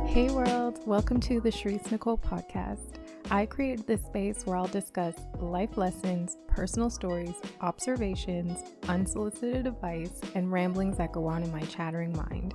Hey world, welcome to the Sherese Nicole Podcast. I created this space where I'll discuss life lessons, personal stories, observations, unsolicited advice, and ramblings that go on in my chattering mind.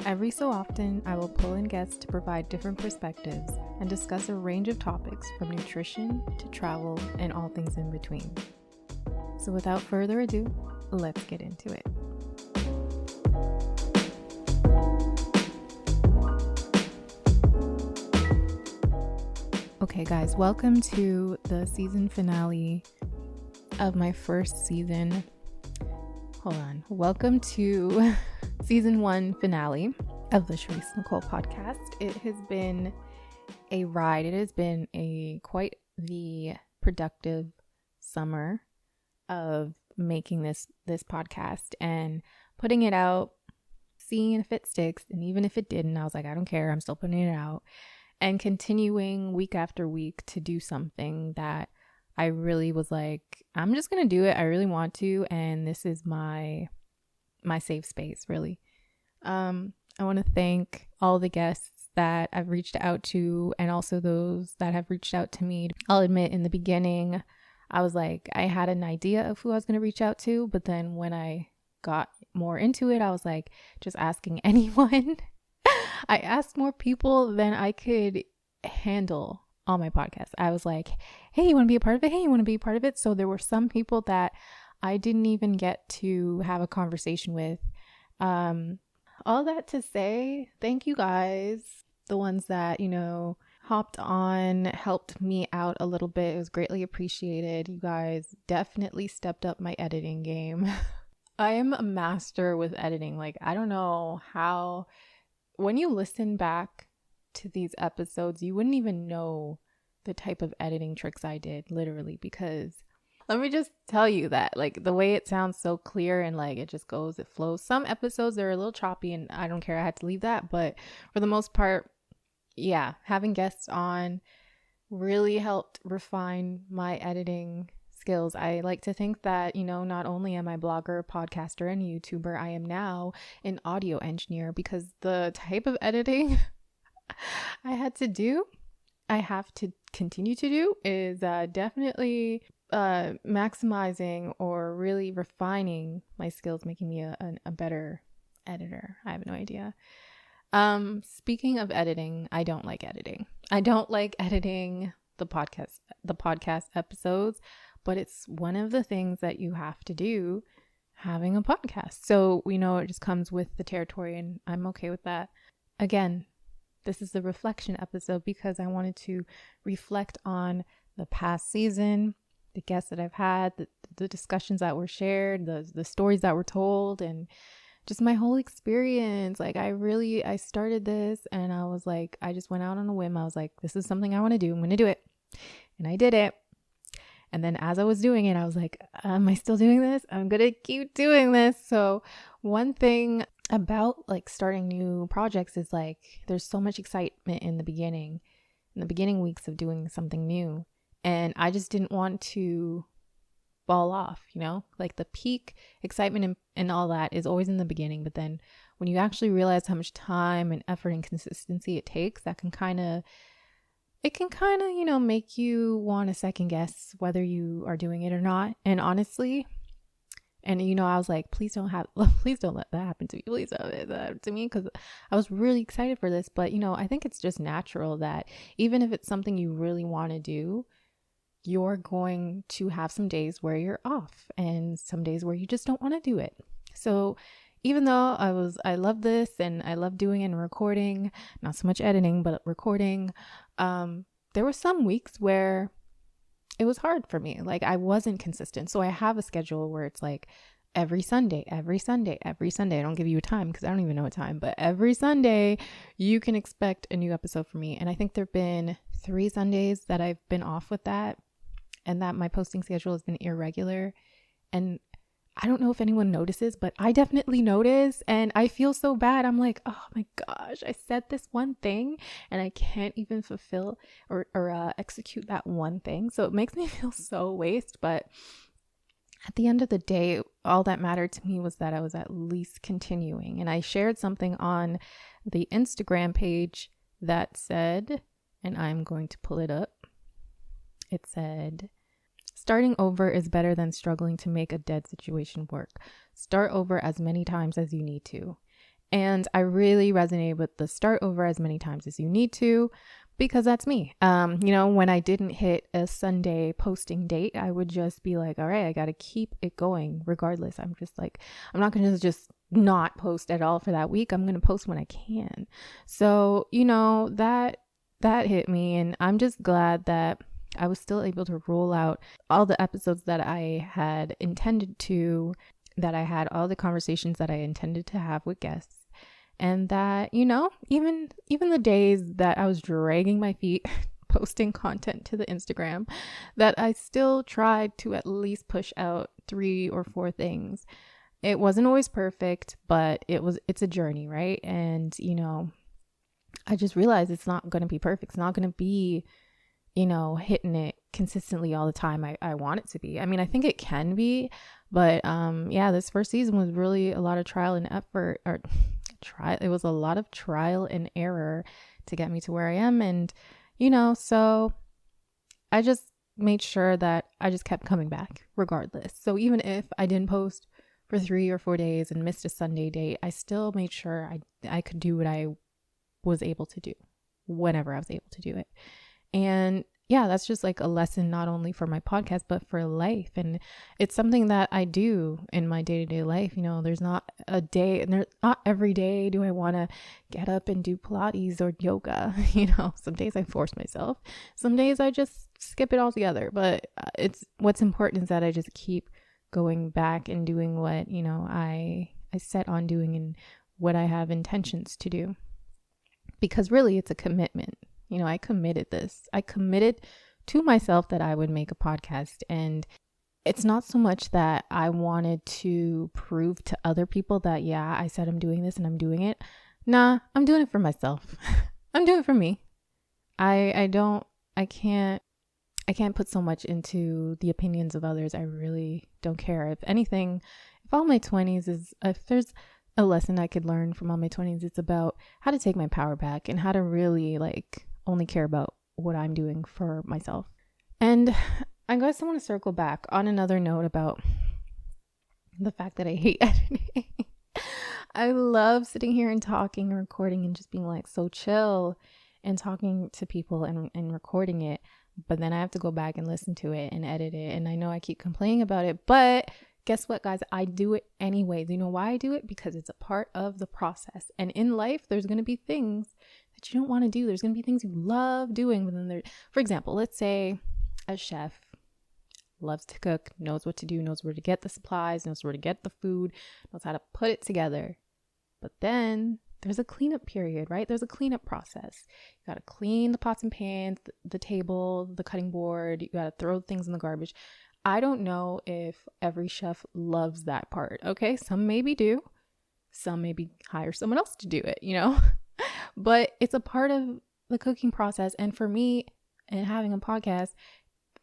Every so often, I will pull in guests to provide different perspectives and discuss a range of topics from nutrition to travel and all things in between. So without further ado, let's get into it. Okay guys, welcome to the season finale of my first season. Welcome to season 1 finale of the Sherese Nicole Podcast. It has been a ride. It has been quite the productive summer of making this podcast and putting it out, seeing if it sticks. And even if it didn't, I was like, I don't care. I'm still putting it out. And continuing week after week to do something that I really was like, I'm just going to do it. I really want to. And this is my safe space, really. I want to thank all the guests that I've reached out to and also those that have reached out to me. I'll admit in the beginning, I was like, I had an idea of who I was going to reach out to. But then when I got more into it, I was like, just asking anyone. I asked more people than I could handle on my podcast. I was like, hey, you want to be a part of it? Hey, you want to be a part of it? So there were some people that I didn't even get to have a conversation with. All that to say, thank you guys. The ones that, hopped on, helped me out a little bit. It was greatly appreciated. You guys definitely stepped up my editing game. I am a master with editing. Like, I don't know how... When you listen back to these episodes, you wouldn't even know the type of editing tricks I did, literally, because let me just tell you that, like, the way it sounds so clear and like it just goes, it flows. Some episodes are a little choppy and I don't care. I had to leave that. But for the most part, yeah, having guests on really helped refine my editing skills. I like to think that, not only am I a blogger, podcaster, and YouTuber, I am now an audio engineer, because the type of editing I have to continue to do is definitely maximizing or really refining my skills, making me a better editor. I have no idea. Speaking of editing, I don't like editing. I don't like editing the podcast episodes. But it's one of the things that you have to do having a podcast. So we know it just comes with the territory, and I'm okay with that. Again, this is the reflection episode because I wanted to reflect on the past season, the guests that I've had, the discussions that were shared, the stories that were told, and just my whole experience. Like, I started this and I was like, I just went out on a whim. I was like, this is something I want to do. I'm going to do it. And I did it. And then as I was doing it, I was like, am I still doing this? I'm going to keep doing this. So one thing about like starting new projects is like, there's so much excitement in the beginning weeks of doing something new. And I just didn't want to fall off, like the peak excitement and all that is always in the beginning. But then when you actually realize how much time and effort and consistency it takes, that can kind of, make you want to second guess whether you are doing it or not. And honestly, I was like, please don't let that happen to me. Please don't let that happen to me, because I was really excited for this. But, I think it's just natural that even if it's something you really want to do, you're going to have some days where you're off and some days where you just don't want to do it. So even though I love this and I love doing it and recording, not so much editing, but recording, there were some weeks where it was hard for me. Like, I wasn't consistent. So I have a schedule where it's like every Sunday. I don't give you a time because I don't even know a time, but every Sunday you can expect a new episode from me. And I think there've been 3 Sundays that I've been off with that, and that my posting schedule has been irregular. And I don't know if anyone notices, but I definitely notice, and I feel so bad. I'm like, oh my gosh, I said this one thing and I can't even fulfill or execute that one thing. So it makes me feel so waste. But at the end of the day, all that mattered to me was that I was at least continuing. And I shared something on the Instagram page that said, and I'm going to pull it up. It said, starting over is better than struggling to make a dead situation work. Start over as many times as you need to. And I really resonated with the start over as many times as you need to, because that's me. When I didn't hit a Sunday posting date, I would just be like, all right, I got to keep it going regardless. I'm just like, I'm not going to just not post at all for that week. I'm going to post when I can. So, that hit me, and I'm just glad that I was still able to roll out all the episodes that I had intended to, that I had all the conversations that I intended to have with guests. And that, even the days that I was dragging my feet posting content to the Instagram, that I still tried to at least push out 3 or 4 things. It wasn't always perfect, but it's a journey, right? And, I just realized it's not going to be perfect. It's not going to be, hitting it consistently all the time I want it to be. I mean, I think it can be, but this first season was really a lot of trial and effort, it was a lot of trial and error to get me to where I am. And, so I just made sure that I just kept coming back regardless. So even if I didn't post for 3 or 4 days and missed a Sunday date, I still made sure I could do what I was able to do whenever I was able to do it. And that's just like a lesson, not only for my podcast, but for life. And it's something that I do in my day-to-day life. There's not a day, and not every day do I want to get up and do Pilates or yoga. Some days I force myself. Some days I just skip it altogether. But what's important is that I just keep going back and doing what, I set on doing and what I have intentions to do. Because really it's a commitment. I committed this. I committed to myself that I would make a podcast. And it's not so much that I wanted to prove to other people that, I said I'm doing this and I'm doing it. Nah, I'm doing it for myself. I'm doing it for me. I can't put so much into the opinions of others. I really don't care. If anything, if there's a lesson I could learn from all my 20s, it's about how to take my power back and how to really only care about what I'm doing for myself. And I guess I want to circle back on another note about the fact that I hate editing. I love sitting here and talking and recording and just being so chill and talking to people and recording it. But then I have to go back and listen to it and edit it. And I know I keep complaining about it, but guess what, guys? I do it anyways. You know why I do it? Because it's a part of the process. And in life, there's going to be things that you don't want to do. There's going to be things you love doing. But then for example, let's say a chef loves to cook, knows what to do, knows where to get the supplies, knows where to get the food, knows how to put it together. But then there's a cleanup period, right? There's a cleanup process. You got to clean the pots and pans, the table, the cutting board. You got to throw things in the garbage. I don't know if every chef loves that part. Okay. Some maybe do. Some maybe hire someone else to do it, but it's a part of the cooking process. And for me, and having a podcast,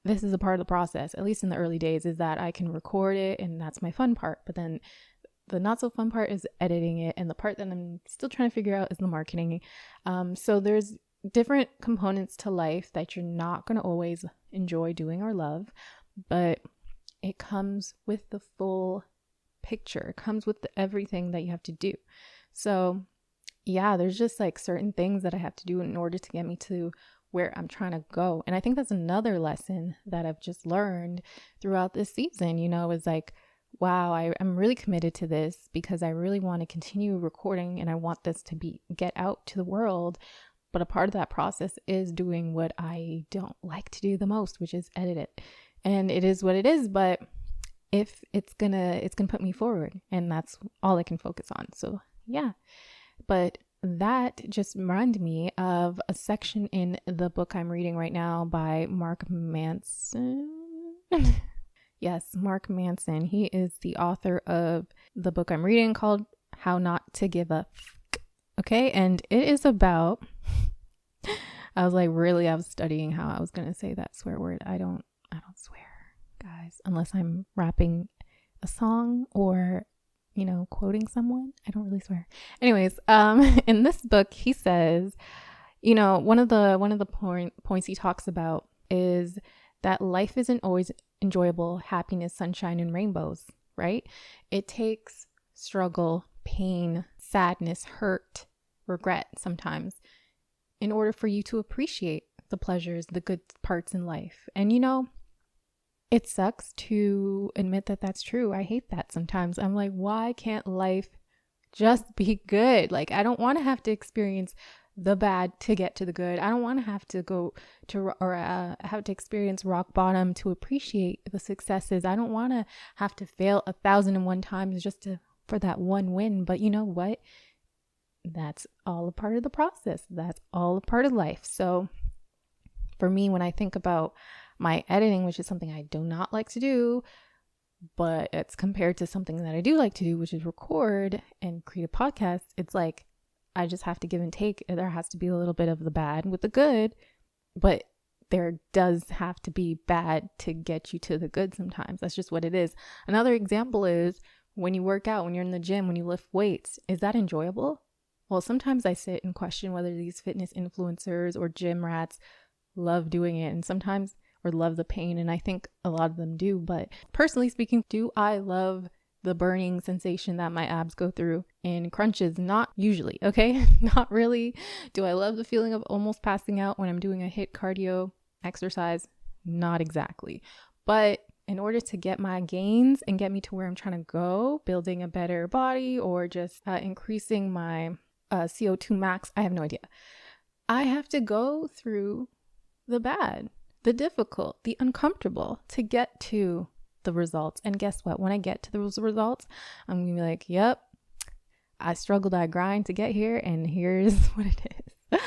this is a part of the process, at least in the early days, is that I can record it and that's my fun part. But then the not so fun part is editing it. And the part that I'm still trying to figure out is the marketing. So there's different components to life that you're not going to always enjoy doing or love, but it comes with the full picture. It comes with everything that you have to do. So there's just certain things that I have to do in order to get me to where I'm trying to go. And I think that's another lesson that I've just learned throughout this season, is wow, I'm really committed to this because I really want to continue recording and I want this to get out to the world. But a part of that process is doing what I don't like to do the most, which is edit it. And it is what it is, but if it's gonna put me forward, and that's all I can focus on. So but that just reminded me of a section in the book I'm reading right now by Mark Manson. Yes, Mark Manson. He is the author of the book I'm reading called How Not to Give a Okay, and it is about I was studying how I was going to say that swear word. I don't swear, guys, unless I'm rapping a song or, quoting someone. I don't really swear. Anyways, in this book, he says, one of the points he talks about is that life isn't always enjoyable, happiness, sunshine, and rainbows, right? It takes struggle, pain, sadness, hurt, regret sometimes in order for you to appreciate the pleasures, the good parts in life. And it sucks to admit that that's true. I hate that sometimes. I'm like, why can't life just be good? Like, I don't want to have to experience the bad to get to the good. I don't want to have to go to or have to experience rock bottom to appreciate the successes. I don't want to have to fail 1,001 times just for that one win. But you know what? That's all a part of the process. That's all a part of life. So for me, when I think about my editing, which is something I do not like to do, but it's compared to something that I do like to do, which is record and create a podcast, it's like I just have to give and take. There has to be a little bit of the bad with the good, but there does have to be bad to get you to the good sometimes. That's just what it is. Another example is when you work out, when you're in the gym, when you lift weights, is that enjoyable? Well, sometimes I sit and question whether these fitness influencers or gym rats love doing it, and sometimes or love the pain, and I think a lot of them do. But personally speaking, do I love the burning sensation that my abs go through in crunches? Not usually, okay? Not really. Do I love the feeling of almost passing out when I'm doing a HIIT cardio exercise? Not exactly. But in order to get my gains and get me to where I'm trying to go, building a better body or just increasing my CO2 max, I have no idea. I have to go through the bad, the difficult, the uncomfortable to get to the results. And guess what? When I get to those results, I'm gonna be like, yep, I struggled, I grind to get here, and here's what it is.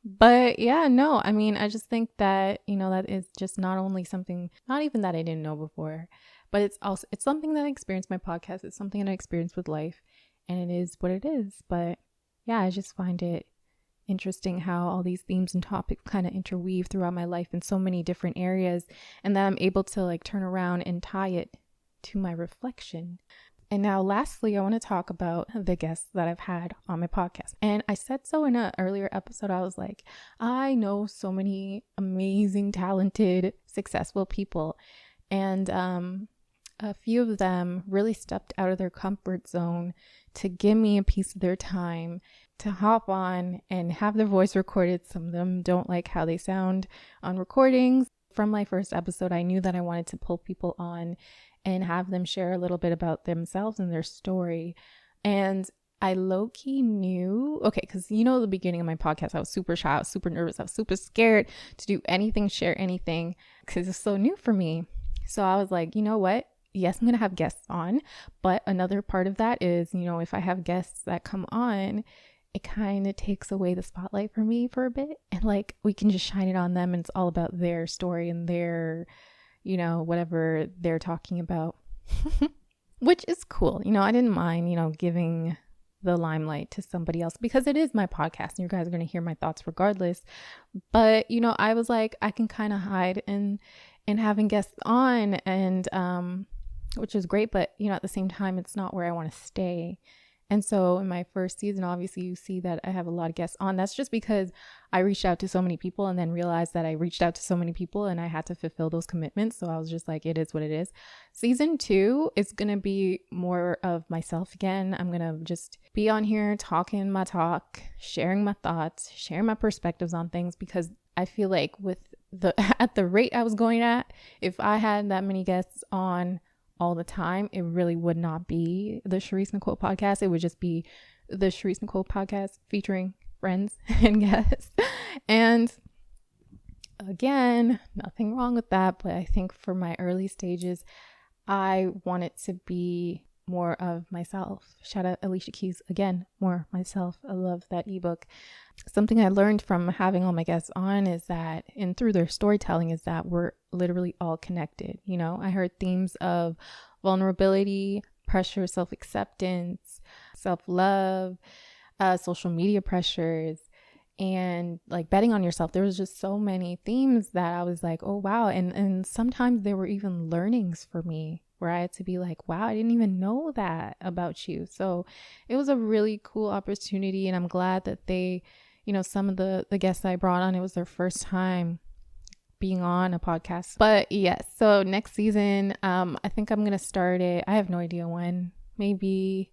But yeah, no, I mean, I just think that, that is just not only something, not even that I didn't know before, but it's something that I experienced my podcast. It's something that I experienced with life, and it is what it is. But yeah, I just find it interesting how all these themes and topics kind of interweave throughout my life in so many different areas, and that I'm able to like turn around and tie it to my reflection. And now lastly, I want to talk about the guests that I've had on my podcast. And I said so in an earlier episode. I was like, I know so many amazing, talented, successful people, and a few of them really stepped out of their comfort zone to give me a piece of their time to hop on and have their voice recorded. Some of them don't like how they sound on recordings. From my first episode, I knew that I wanted to pull people on and have them share a little bit about themselves and their story. And I low-key knew, because the beginning of my podcast, I was super shy, I was super nervous, I was super scared to do anything, share anything, because it's so new for me. So I was like, you know what? Yes, I'm going to have guests on, but another part of that is, if I have guests that come on, it kind of takes away the spotlight for me for a bit, and like we can just shine it on them, and it's all about their story and their, whatever they're talking about, which is cool. I didn't mind, giving the limelight to somebody else because it is my podcast and you guys are going to hear my thoughts regardless. But, I was like, I can kind of hide in having guests on, and which is great, but at the same time, it's not where I want to stay. And so in my first season, obviously you see that I have a lot of guests on. That's just because I reached out to so many people and then realized that I reached out to so many people and I had to fulfill those commitments. So I was just like, it is what it is. Season 2 is going to be more of myself again. I'm going to just be on here talking my talk, sharing my thoughts, sharing my perspectives on things, because I feel like at the rate I was going at, if I had that many guests on all the time, it really would not be the Sherese Nicole Podcast. It would just be the Sherese Nicole Podcast featuring friends and guests. And again, nothing wrong with that, but I think for my early stages, I want it to be more of myself. Shout out Alicia Keys again, more myself. I love that ebook. Something I learned from having all my guests on is that, and through their storytelling, is that we're literally all connected. I heard themes of vulnerability, pressure, self-acceptance, self-love, social media pressures, and like betting on yourself. There was just so many themes that I was like, oh wow. And sometimes there were even learnings for me where I had to be like, wow, I didn't even know that about you. So it was a really cool opportunity, and I'm glad that they, some of the guests I brought on, it was their first time being on a podcast. But yes, so next season, I think I'm gonna start it. I have no idea when. Maybe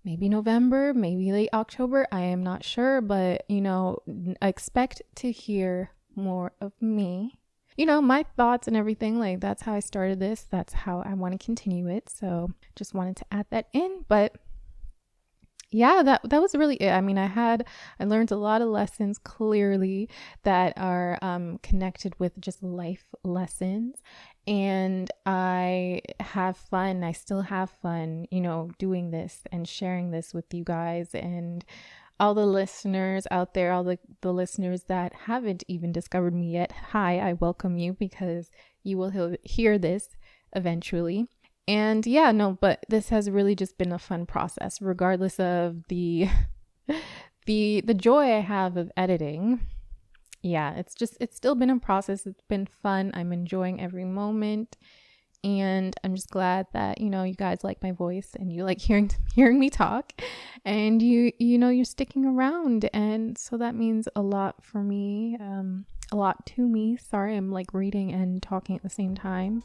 November, maybe late October. I am not sure, but expect to hear more of me. My thoughts and everything. Like, that's how I started this. That's how I want to continue it. So just wanted to add that in. But yeah, that was really it. I mean, I learned a lot of lessons clearly that are connected with just life lessons. And I have fun. I still have fun, doing this and sharing this with you guys and all the listeners out there, all the listeners that haven't even discovered me yet. Hi, I welcome you, because you will hear this eventually. And yeah, no, but this has really just been a fun process, regardless of the joy I have of editing. Yeah, it's still been a process. It's been fun. I'm enjoying every moment. And I'm just glad that, you guys like my voice and you like hearing me talk, and you're sticking around. And so that means a lot for me, a lot to me. Sorry, I'm like reading and talking at the same time.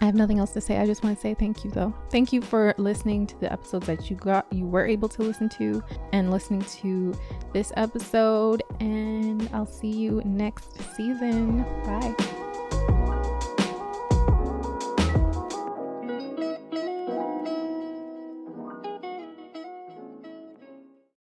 I have nothing else to say. I just want to say thank you, though. Thank you for listening to the episodes that you were able to listen to, and listening to this episode. And I'll see you next season. Bye.